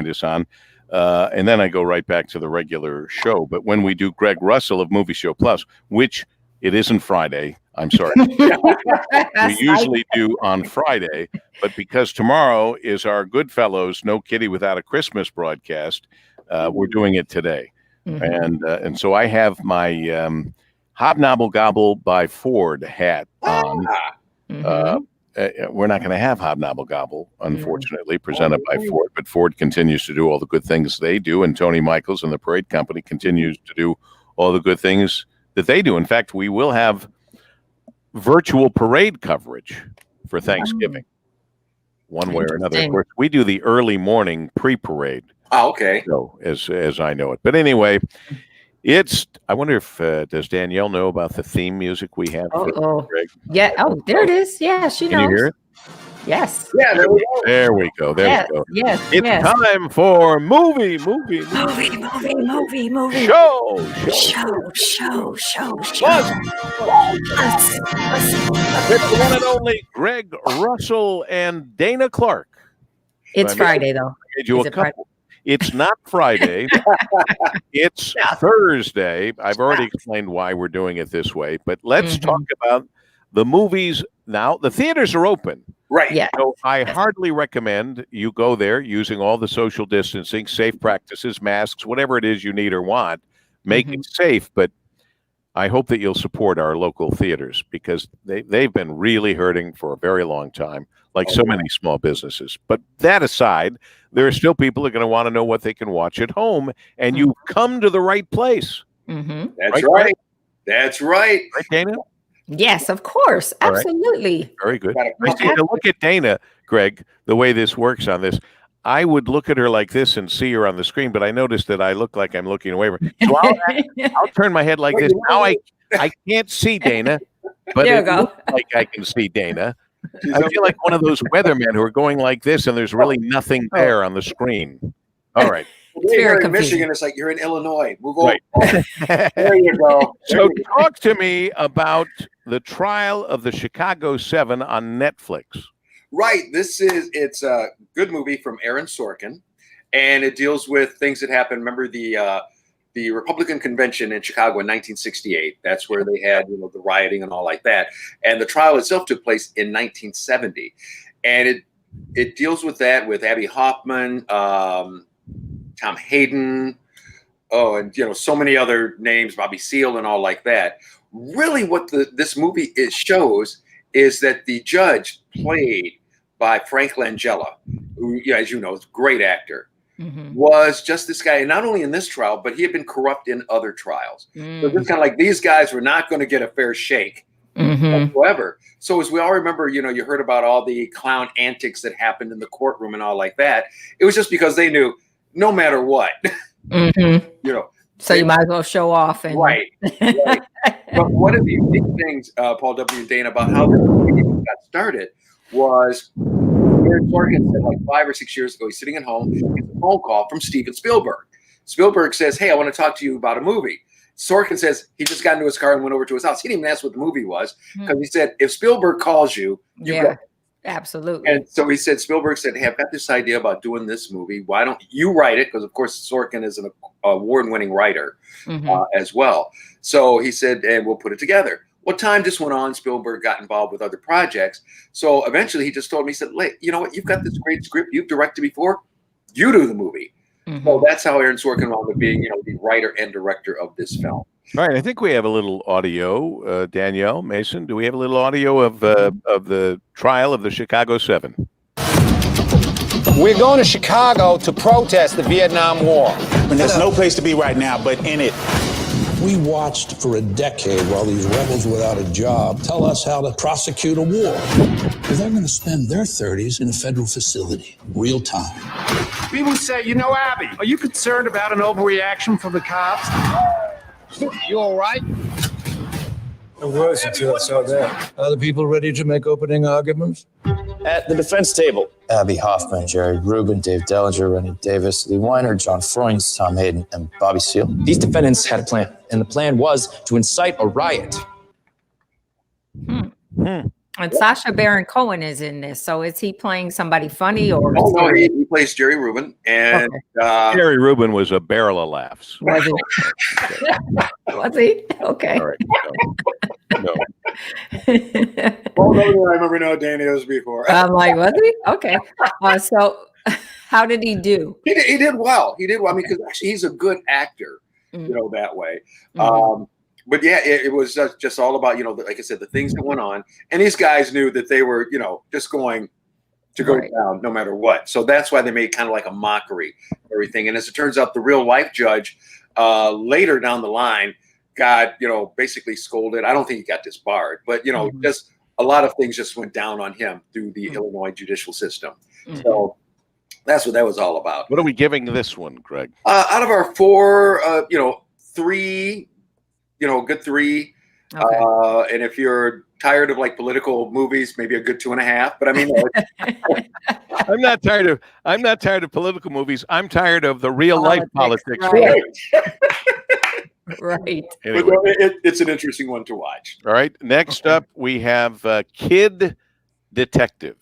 us on. And then I go right back to the regular show. But when we do Greg Russell of Movie Show Plus, which it isn't Friday, I'm sorry. We usually do on Friday, but because tomorrow is our Goodfellows No Kitty Without a Christmas broadcast, we're doing it today. And so I have my Hobnobble Gobble by Ford hat on. We're not going to have Hobnobble Gobble, unfortunately, presented by Ford, but Ford continues to do all the good things they do, and Tony Michaels and the Parade Company continues to do all the good things that they do. In fact, we will have virtual parade coverage for Thanksgiving, one way or another. Of course, we do the early morning pre-parade. Oh, okay. So, as I know it. But anyway, I wonder if, does Danielle know about the theme music we have? Greg? Yeah. Oh, there it is. Yeah, she knows. Can you hear it? Yes. Yeah, there we go. There we go. There we go. Yes. It's time for movie. Show. It's the one and only Greg Russell and Dayna Clark. It's Friday, though. It's not Friday. It's Thursday. I've already explained why we're doing it this way, but let's talk about the movies now. The theaters are open. Right. Yeah. So I hardly recommend you go there using all the social distancing, safe practices, masks, whatever it is you need or want. Make it safe, but I hope that you'll support our local theaters because they've been really hurting for a very long time, like so many small businesses. But that aside, there are still people that are going to want to know what they can watch at home, and you've come to the right place. That's right. That's right. Right, Dayna? Yes, of course. Absolutely. Right. Very good. To look at Dayna, Greg, the way this works on this, I would look at her like this and see her on the screen, but I noticed that I look like I'm looking away from her. So I'll turn my head like this. Now I can't see Dayna, but it looks like I can see Dayna. I feel like one of those weathermen who are going like this and there's really nothing there on the screen. All right. You're in Michigan, it's like you're in Illinois. Move on. Right. There you go. So talk to me about the trial of the Chicago 7 on Netflix. Right. It's a good movie from Aaron Sorkin, and it deals with things that happened. Remember the Republican convention in Chicago in 1968. That's where they had, the rioting and all like that. And the trial itself took place in 1970. And it deals with that with Abby Hoffman, Tom Hayden, and so many other names, Bobby Seale and all like that. Really what this movie shows is that the judge, played by Frank Langella, who, as you know, is a great actor, was just this guy, and not only in this trial, but he had been corrupt in other trials. So it's kind of like these guys were not going to get a fair shake whatsoever. So as we all remember, you heard about all the clown antics that happened in the courtroom and all like that. It was just because they knew no matter what, So you might as well show off. Right. But one of the unique things, Paul W. and Dayna, about how this movie got started was Aaron Sorkin said like 5 or 6 years ago, he's sitting at home, he gets a phone call from Steven Spielberg. Spielberg says, "Hey, I want to talk to you about a movie." Sorkin says he just got into his car and went over to his house. He didn't even ask what the movie was because he said, if Spielberg calls you, go. Absolutely. And so he said, Spielberg said, "Hey, I've got this idea about doing this movie. Why don't you write it?" Because, of course, Sorkin is an award-winning writer as well. So he said, "And we'll put it together." Well, time just went on. Spielberg got involved with other projects. So eventually he just told me, he said, "You know what? You've got this great script. You've directed before. You do the movie." So that's how Aaron Sorkin wound up being, the writer and director of this film. All right, I think we have a little audio. Danielle, Mason, do we have a little audio of the trial of the Chicago 7? We're going to Chicago to protest the Vietnam War. And there's no place to be right now but in it. We watched for a decade while these rebels without a job tell us how to prosecute a war. But they're going to spend their 30s in a federal facility, real time. People say, Abby, are you concerned about an overreaction from the cops? You all right? It was until I saw that. Are the people ready to make opening arguments? At the defense table, Abby Hoffman, Jerry Rubin, Dave Dellinger, Rennie Davis, Lee Weiner, John Freund, Tom Hayden, and Bobby Seale. These defendants had a plan, and the plan was to incite a riot. And Sacha Baron Cohen is in this, so is he playing somebody funny or? Oh no, he plays Jerry Rubin, and Jerry Rubin was a barrel of laughs. Was he? Was he? Okay. All right. No. Oh, no, I remember no Daniels before. I'm like, was he? Okay. So how did he do? He did well. He did well. I mean, because actually he's a good actor, that way. But yeah, it was just all about, like I said, the things that went on. And these guys knew that they were, just going to go down no matter what. So that's why they made kind of like a mockery of everything. And as it turns out, the real life judge later down the line got, basically scolded. I don't think he got disbarred, but, just a lot of things just went down on him through the Illinois judicial system. So that's what that was all about. What are we giving this one, Greg? Out of our 4, 3, good 3. Okay. And if you're tired of like political movies, maybe a good 2.5. But I mean, I'm not tired of political movies. I'm tired of the real life politics. Right. Right. Anyway. But it's an interesting one to watch. All right. Next up, we have Kid Detective.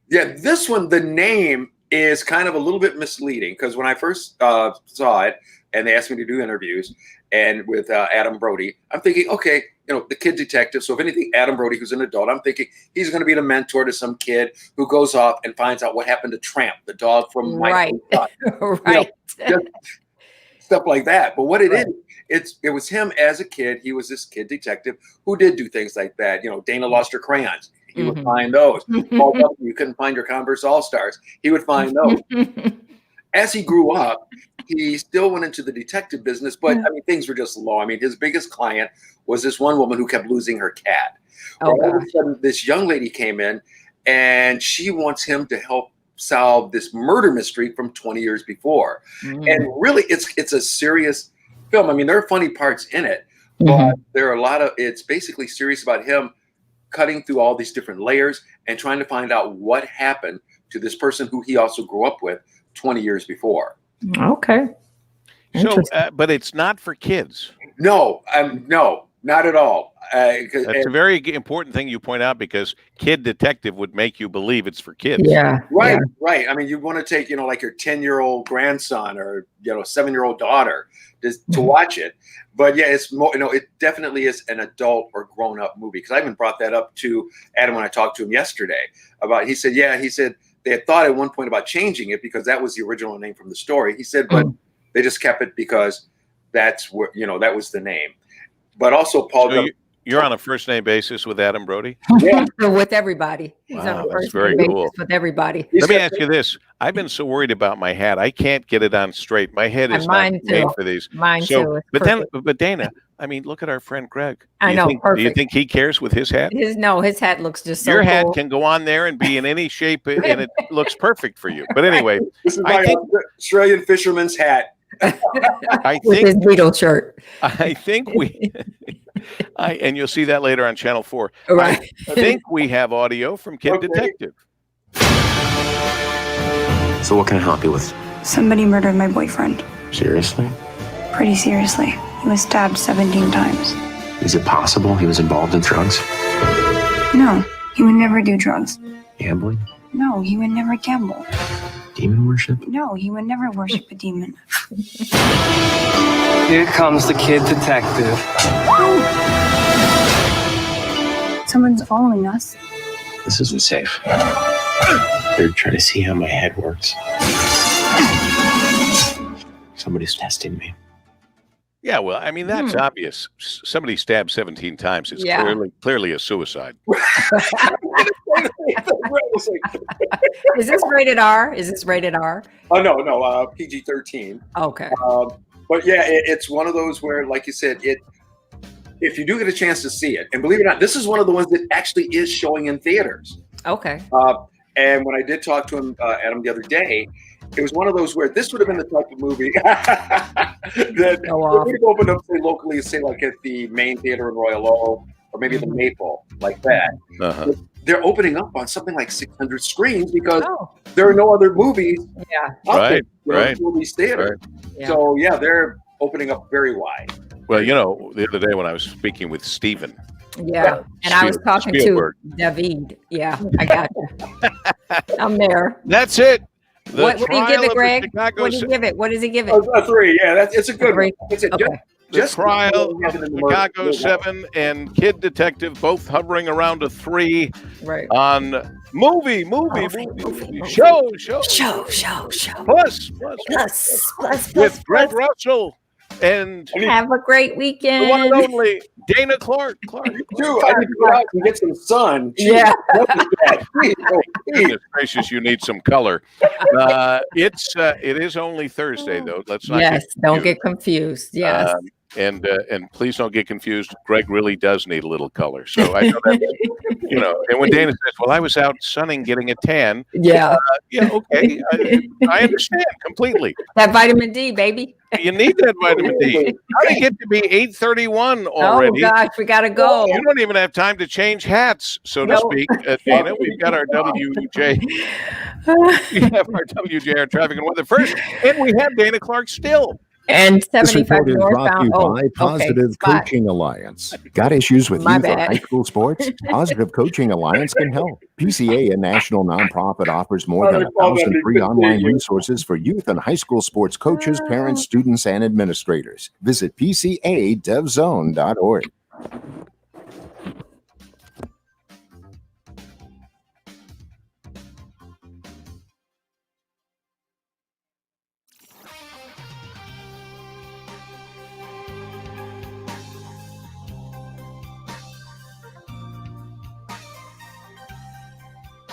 Yeah, this one, the name is kind of a little bit misleading because when I first saw it and they asked me to do interviews and with Adam Brody, I'm thinking, okay, the kid detective. So if anything, Adam Brody, who's an adult, I'm thinking he's going to be the mentor to some kid who goes off and finds out what happened to Tramp, the dog from Right. Right. Stuff like that. But what it was him as a kid. He was this kid detective who did do things like that. Dana lost her crayons. He would find those. Paul W., you couldn't find your Converse All-Stars. He would find those. As he grew up, he still went into the detective business, but I mean, things were just low. I mean, his biggest client was this one woman who kept losing her cat. All of a sudden, this young lady came in, and she wants him to help solve this murder mystery from 20 years before. And really, it's a serious film. I mean, there are funny parts in it, but there are it's basically serious about him cutting through all these different layers and trying to find out what happened to this person who he also grew up with 20 years before. Okay. So, but it's not for kids. No, not at all. That's a very important thing you point out because Kid Detective would make you believe it's for kids. Yeah. Right. I mean, you want to take, like your 10-year-old grandson or, 7-year-old daughter to watch it. But yeah, it's more, it definitely is an adult or grown up movie. Because I even brought that up to Adam when I talked to him yesterday he said they had thought at one point about changing it because that was the original name from the story. He said, but they just kept it because that's what, that was the name. But also Paul. So you're on a first name basis with Adam Brody? Yeah. With everybody. He's on a that's first very name cool. basis with everybody. Let me ask you this. I've been so worried about my hat. I can't get it on straight. My head is not made for these. Mine too. But Dayna, I mean, look at our friend Greg. I know. Do you think he cares with his hat? His hat looks just so Your hat cool. can go on there and be in any shape, and it looks perfect for you. But anyway, this is my Australian fisherman's hat. I with think his Beatle shirt. I think and you'll see that later on Channel 4. Right. I think we have audio from Kid Detective. So what can I help you with? Somebody murdered my boyfriend. Seriously? Pretty seriously. He was stabbed 17 times. Is it possible he was involved in drugs? No, he would never do drugs. Gambling? No, he would never gamble. Demon worship? No, he would never worship a demon. Here comes the Kid Detective. Someone's following us. This isn't safe. They're trying to see how my head works. Somebody's testing me. Yeah, well, I mean, that's obvious. Somebody stabbed 17 times. It's clearly a suicide. Is this rated R? Oh, no, PG-13. Okay. But yeah, it's one of those where, like you said, if you do get a chance to see it, and believe it or not, this is one of the ones that actually is showing in theaters. Okay. And when I did talk to him, Adam, the other day, it was one of those where this would have been the type of movie that would have opened up, say, locally, say, like at the main theater in Royal Oak, or maybe the Maple, like that. They're opening up on something like 600 screens because there are no other movies out there in these theaters. Yeah. So, yeah, they're opening up very wide. Well, the other day when I was speaking with Steven. Yeah, and I was talking Spielberg. to David. Yeah, I got you. I'm there. That's it. What do you give trial it, of the Greg? Chicago What do you give it? What does he give it? A 3. Yeah, it's a good one. It's a, Okay. The trial of the Chicago 7 and Kid Detective both hovering around a 3 Right. on movie. Show. Plus. With Greg Russell and Have a great the one and weekend. only Dayna Clark. You too. I need to go out and get some sun. Jeez, Yeah. what is that? Jeez, oh, jeez. Goodness gracious, you need some color. It is only Thursday though. Let's not Yes, get don't get confused. Yes. and please don't get confused. Greg really does need a little color. So I know that, and when Dana says, well, I was out sunning getting a tan. Yeah. Okay. I understand completely. That vitamin D, baby. You need that vitamin D. How do you get to be 8:31 already? Oh gosh, we gotta go. You don't even have time to change hats, so to speak, Dana. We've got our WJ. We have our WJR traffic and weather first, and we have Dayna Clark still. And This 75 report is brought to northbound. you by Positive Spot. Coaching Alliance. Got issues with My youth or bad. high school sports? Positive Coaching Alliance can help. PCA, a national nonprofit, offers more than 1,000 free online resources for youth and high school sports coaches, parents, students, and administrators. Visit PCADevZone.org.